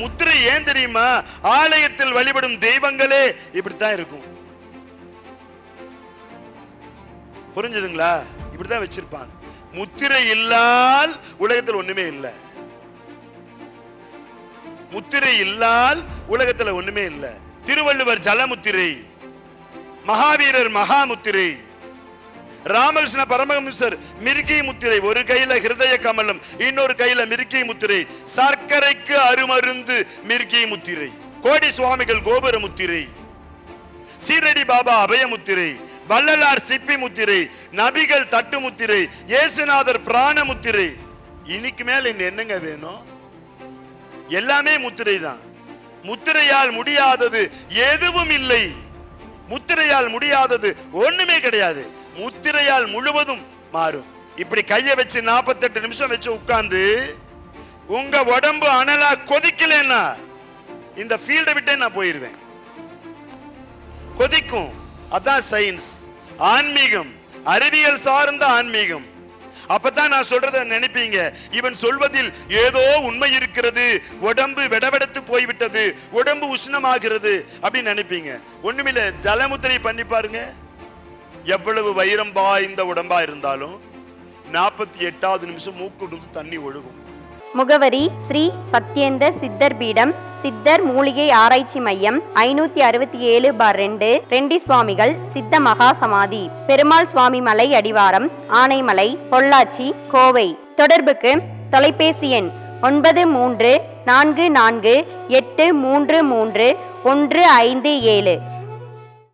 முத்திரை ஏன் தெரியுமா? ஆலயத்தில் வழிபடும் தெய்வங்களே இப்படித்தான் இருக்கும். புரிஞ்சுதுங்களா? இப்படிதான் வச்சிருப்பாங்க. முத்திரை இல்லால் உலகத்தில் ஒண்ணுமே இல்லை. முத்திரை இல்லால் உலகத்தில் ஒண்ணுமே இல்லை. திருவள்ளுவர் ஜலமுத்திரை, மகாவீரர் மகாமுத்திரை, ராமகிருஷ்ண பரமஹம்சர் மிருகி முத்திரை. ஒரு கையில ஹிருதய கமலம், இன்னொரு கையில மிருகி முத்திரை. சர்க்கரைக்கு அருமருந்து மிருகி முத்திரை. கோடி சுவாமிகள் கோபுர முத்திரை, சீரடி பாபா அபய முத்திரை, வள்ளலார் சிப்பி முத்திரை, நபிகள் தட்டு முத்திரை, இயேசுநாதர் பிராண முத்திரை. இன்னைக்கு மேல என்னங்க வேணும்? எல்லாமே முத்திரை தான். முத்திரையால் முடியாதது எதுவும் இல்லை. முத்திரையால் முடியாதது ஒண்ணுமே கிடையாது. முத்திரையால் முழுவதும் மாறும். இப்படி கைய வச்சு 48 நிமிஷம் வச்சு உட்கார்ந்து உங்க உடம்பு அனலா கொதிக்கலன்னா இந்த ஃபீல்டை விட்டே நான் போயிருவேன். கொதிக்கும். அதான் சயின்ஸ், ஆன்மீகம், அறிவியல் சார்ந்த ஆன்மீகம். அப்பதான் நான் சொல்றத நினைப்பீங்க, இவன் சொல்வதில் ஏதோ உண்மை இருக்கிறது, உடம்பு வெடவெடத்து போய்விட்டது, உடம்பு உஷ்ணமாகிறது அப்படின்னு நினைப்பீங்க. ஒண்ணுமில்ல, ஜலமுத்திரை பண்ணி பாருங்க. எவ்வளவு வைரம் பாய்ந்த உடம்பா இருந்தாலும் 48வது நிமிஷம் மூக்கு தண்ணி ஒழுகும். முகவரி: ஸ்ரீ சத்யேந்தர் சித்தர் பீடம், சித்தர் மூலிகை ஆராய்ச்சி மையம், 567/2, ரெண்டி சுவாமிகள் சித்த மகா சமாதி, பெருமாள் சுவாமி மலை அடிவாரம், ஆனைமலை, பொள்ளாச்சி, கோவை. தொடர்புக்கு தொலைபேசி எண் 9344833157.